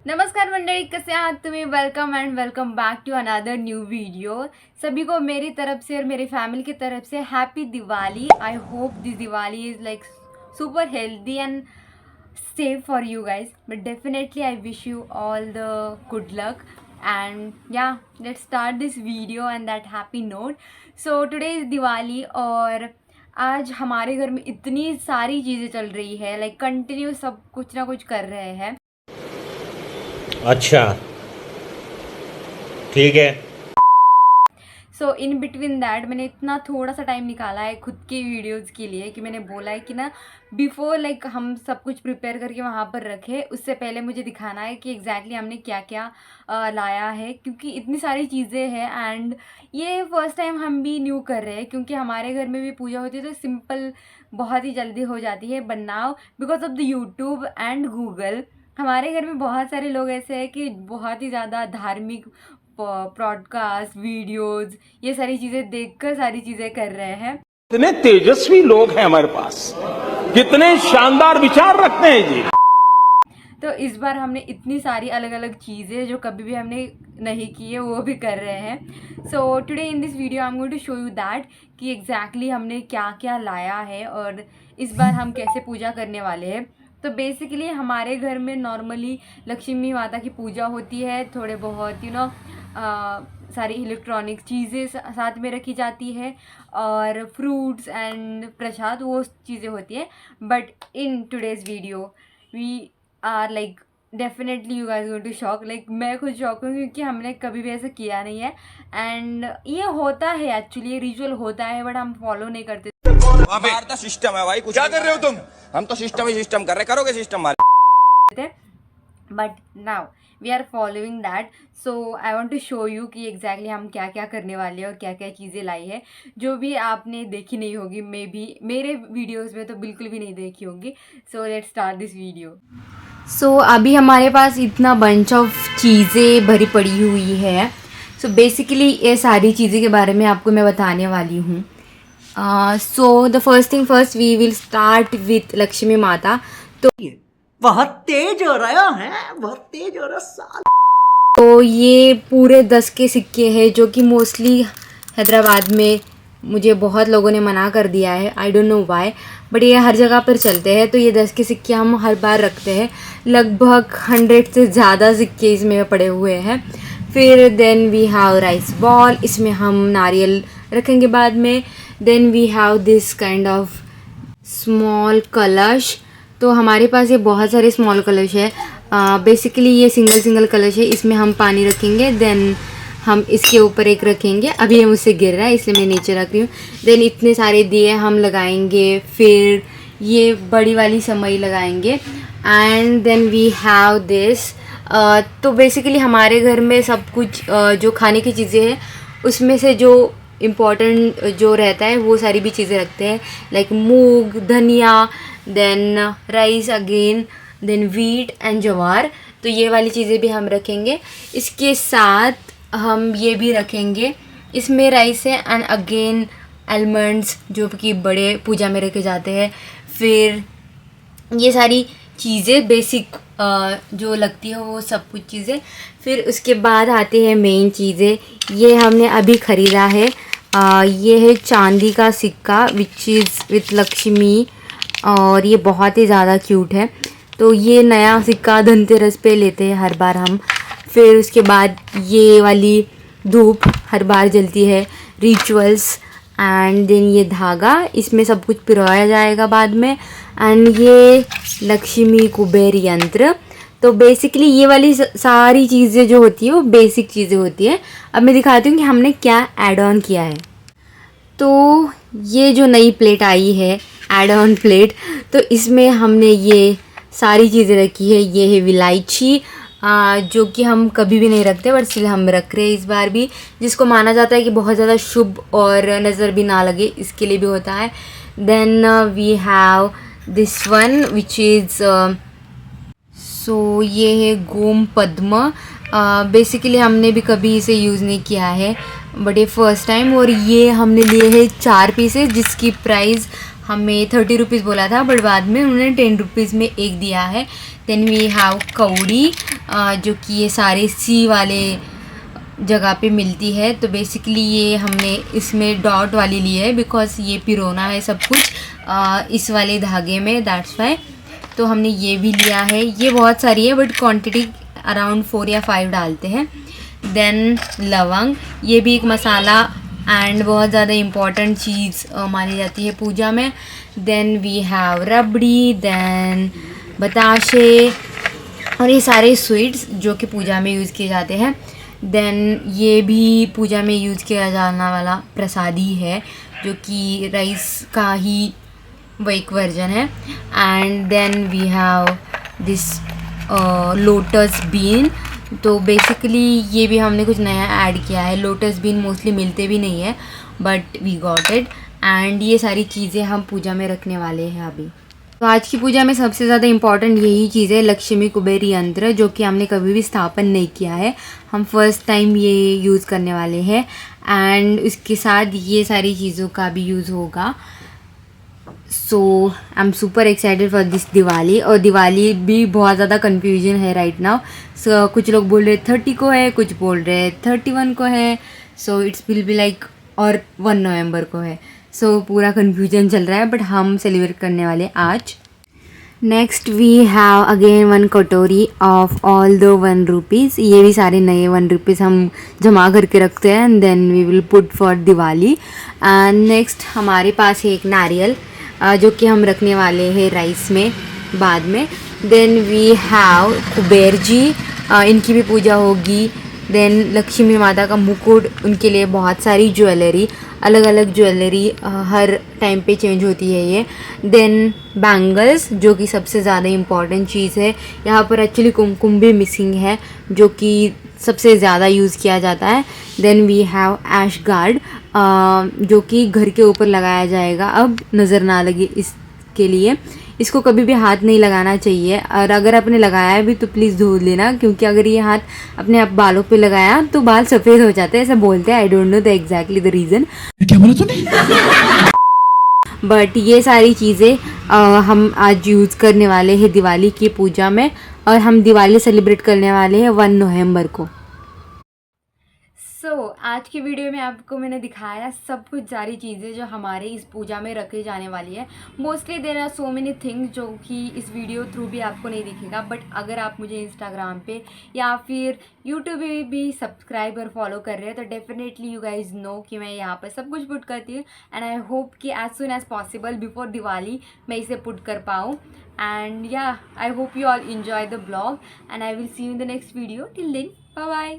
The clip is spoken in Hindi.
नमस्कार मंडळी, कसे आहात तुम्ही? Welcome and welcome back to another new video. सभी को मेरी तरफ से और मेरी फैमिली की तरफ से happy Diwali. I hope this Diwali is like super healthy and safe for you guys, but definitely I wish you all the good luck. And yeah, let's start this video on that happy note. So today is Diwali और आज हमारे घर में इतनी सारी चीज़ें चल रही है, लाइक कंटिन्यू सब कुछ ना कुछ कर रहे हैं। अच्छा, ठीक है। सो इन बिटवीन दैट मैंने इतना थोड़ा सा टाइम निकाला है खुद के वीडियोज़ के लिए कि मैंने बोला है कि ना बिफोर लाइक हम सब कुछ प्रिपेयर करके वहाँ पर रखें, उससे पहले मुझे दिखाना है कि एग्जैक्टली हमने क्या क्या लाया है, क्योंकि इतनी सारी चीज़ें हैं। एंड ये फर्स्ट टाइम हम भी न्यू कर रहे हैं, क्योंकि हमारे घर में भी पूजा होती है तो सिंपल बहुत ही जल्दी हो जाती है। But now because of the YouTube and Google हमारे घर में बहुत सारे लोग ऐसे हैं कि बहुत ही ज़्यादा धार्मिक पॉडकास्ट वीडियोज़ ये सारी चीज़ें देखकर सारी चीज़ें कर रहे हैं। कितने तेजस्वी लोग हैं हमारे पास, कितने शानदार विचार रखते हैं जी। तो इस बार हमने इतनी सारी अलग अलग चीज़ें जो कभी भी हमने नहीं की है वो भी कर रहे हैं। So today in this video I am going to show you that कि एग्जैक्टली हमने क्या क्या लाया है और इस बार हम कैसे पूजा करने वाले हैं। तो बेसिकली हमारे घर में नॉर्मली लक्ष्मी माता की पूजा होती है, थोड़े बहुत सारी इलेक्ट्रॉनिक चीज़ें साथ में रखी जाती है और फ्रूट्स एंड प्रसाद वो चीज़ें होती है। But in today's video we are like definitely you guys going to shock, like मैं खुद शॉक हूँ क्योंकि हमने कभी भी ऐसा किया नहीं है। एंड ये होता है एक्चुअली, ये रिचुअल होता है बट हम फॉलो नहीं करते। मारता सिस्टम है भाई, कुछ क्या कर रहे हो तुम? हम तो सिस्टम ही सिस्टम कर रहे, करोगे सिस्टम मार। But now we are following that. So I want to show you कि एग्जैक्टली हम क्या क्या करने वाले हैं और क्या क्या चीज़ें लाई है जो भी आपने देखी नहीं होगी, मे बी मेरे वीडियोज़ में तो बिल्कुल भी नहीं देखी होगी। So let's start this video. So अभी हमारे पास इतना बंच ऑफ चीज़ें भरी पड़ी हुई है। सो बेसिकली ये सारी चीज़ें के बारे में आपको मैं बताने वाली हूँ। So the first thing first we will start with Lakshmi Mata. तो बहुत तेज हो रहा है, बहुत तेज हो रहा साल। तो ये पूरे 10 के सिक्के हैं जो कि मोस्टली हैदराबाद में मुझे बहुत लोगों ने मना कर दिया है, I don't know why, but ये हर जगह पर चलते हैं। तो ये 10 के सिक्के हम हर बार रखते हैं, लगभग 100 से ज़्यादा सिक्के इसमें पड़े हुए हैं। फिर then we have rice ball, इसमें हम नारियल रखेंगे बाद में। Then we have this kind of small kalash. तो हमारे पास ये बहुत सारे स्मॉल कलश है। बेसिकली ये सिंगल कलश है, इसमें हम पानी रखेंगे। देन हम इसके ऊपर एक रखेंगे, अभी ये मुझसे गिर रहा है इसलिए मैं नीचे रख रही हूँ। देन इतने सारे दिए हम लगाएंगे, फिर ये बड़ी वाली समई लगाएंगे। And then we have this. तो बेसिकली हमारे घर में सब कुछ जो खाने की चीज़ें हैं उसमें से जो इम्पॉर्टेंट जो रहता है वो सारी भी चीज़ें रखते हैं, like moong, dhania, then rice again, then wheat and jowar. तो ये वाली चीज़ें भी हम रखेंगे। इसके साथ हम ये भी रखेंगे, इसमें राइस है एंड अगेन आलमंड्स जो कि बड़े पूजा में रखे जाते हैं। फिर ये सारी चीज़ें बेसिक जो लगती है वो सब कुछ चीज़ें। फिर उसके बाद आते हैं मेन चीज़ें। ये हमने अभी ख़रीदा है, ये है चांदी का सिक्का विच इज़ विथ लक्ष्मी, और ये बहुत ही ज़्यादा क्यूट है। तो ये नया सिक्का धनतेरस पे लेते हैं हर बार हम। फिर उसके बाद ये वाली धूप हर बार जलती है, रिचुअल्स। एंड देन ये धागा, इसमें सब कुछ पिरोया जाएगा बाद में। एंड ये लक्ष्मी कुबेर यंत्र। तो बेसिकली ये वाली सारी चीज़ें जो होती है वो बेसिक चीज़ें होती है। अब मैं दिखाती हूँ कि हमने क्या ऐड ऑन किया है। तो ये जो नई प्लेट आई है ऐड ऑन प्लेट, तो इसमें हमने ये सारी चीज़ें रखी है। ये है विलायची, जो कि हम कभी भी नहीं रखते बट स्टिल हम रख रहे हैं इस बार भी, जिसको माना जाता है कि बहुत ज़्यादा शुभ और नज़र भी ना लगे, इसके लिए भी होता है। Then we have this one which is so ये है गोम पद्म। बेसिकली हमने भी कभी इसे यूज़ नहीं किया है बट ये फर्स्ट टाइम। और ये हमने लिए है 4 पीसेस जिसकी प्राइस हमें 30 रुपीज़ बोला था, बट बाद में उन्होंने 10 रुपीज़ में एक दिया है। देन वी हैव कौड़ी, जो कि ये सारे सी वाले जगह पे मिलती है। तो बेसिकली ये हमने इसमें डॉट वाली ली है बिकॉज ये पिरोना है सब कुछ इस वाले धागे में, दैट्स वाई। तो हमने ये भी लिया है। ये बहुत सारी है बट क्वांटिटी अराउंड 4 या 5 डालते हैं। देन लवंग, ये भी एक मसाला एंड बहुत ज़्यादा इम्पॉर्टेंट चीज़ मानी जाती है पूजा में। Then we have rabri, then batashe और ये सारे स्वीट्स जो कि पूजा में यूज़ किए जाते हैं। देन ये भी पूजा में यूज़ किया जाने वाला प्रसादी है जो कि राइस का ही वो एक वर्जन है। And then we have this lotus bean. तो बेसिकली ये भी हमने कुछ नया ऐड किया है। लोटस बीन मोस्टली मिलते भी नहीं है but we got it. And ये सारी चीज़ें हम पूजा में रखने वाले हैं अभी। तो आज की पूजा में सबसे ज़्यादा इम्पॉर्टेंट यही चीज़ है, लक्ष्मी कुबेर यंत्र, जो कि हमने कभी भी स्थापन नहीं किया है। हम फर्स्ट टाइम ये यूज़ करने वाले हैं एंड इसके साथ ये सारी चीज़ों का भी यूज़ होगा। So I am super excited for this Diwali. और दिवाली भी बहुत ज़्यादा कन्फ्यूजन है राइट नाउ। सो कुछ लोग बोल रहे 30 को है, कुछ बोल रहे 31 को है। So it's will be like और 1 नवंबर को है। सो पूरा कन्फ्यूजन चल रहा है बट हम सेलिब्रेट करने वाले आज। नेक्स्ट वी हैव अगेन 1 कटोरी ऑफ ऑल द 1 रुपीज़। ये भी सारे नए 1 रुपीज़ हम जमा करके रखते हैं and then we will put for Diwali. And next हमारे पास है एक नारियल जो कि हम रखने वाले हैं राइस में बाद में। Then we have Kuber ji, इनकी भी पूजा होगी। देन लक्ष्मी माता का मुकुट, उनके लिए बहुत सारी ज्वेलरी, अलग अलग ज्वेलरी हर टाइम पे चेंज होती है ये। देन बैंगल्स जो कि सबसे ज़्यादा इम्पॉर्टेंट चीज़ है। यहाँ पर एक्चुअली कुमकुम भी मिसिंग है जो कि सबसे ज़्यादा यूज़ किया जाता है। Then we have ash gourd जो कि घर के ऊपर लगाया जाएगा, अब नज़र ना लगे इसके लिए। इसको कभी भी हाथ नहीं लगाना चाहिए और अगर आपने लगाया भी तो प्लीज़ धो लेना, क्योंकि अगर ये हाथ अपने आप बालों पे लगाया तो बाल सफ़ेद हो जाते हैं, ऐसा बोलते हैं। I don't know the exactly the reason. क्या बोला तूने? बट ये सारी चीज़ें हम आज यूज़ करने वाले हैं दिवाली की पूजा में और हम दिवाली सेलिब्रेट करने वाले हैं 1 नवंबर को। आज की वीडियो में आपको मैंने दिखाया सब कुछ सारी चीज़ें जो हमारे इस पूजा में रखी जाने वाली है। Mostly there are so many things जो कि इस वीडियो थ्रू भी आपको नहीं दिखेगा, बट अगर आप मुझे इंस्टाग्राम पे या फिर यूट्यूब पे भी सब्सक्राइब और फॉलो कर रहे हैं तो डेफिनेटली यू गाइज नो कि मैं यहाँ पर सब कुछ पुट करती हूँ। एंड आई होप कि as soon as possible before Diwali मैं इसे पुट कर पाऊँ। एंड या I hope you all enjoy the vlog and I will see you in the next video. Till then, bye bye.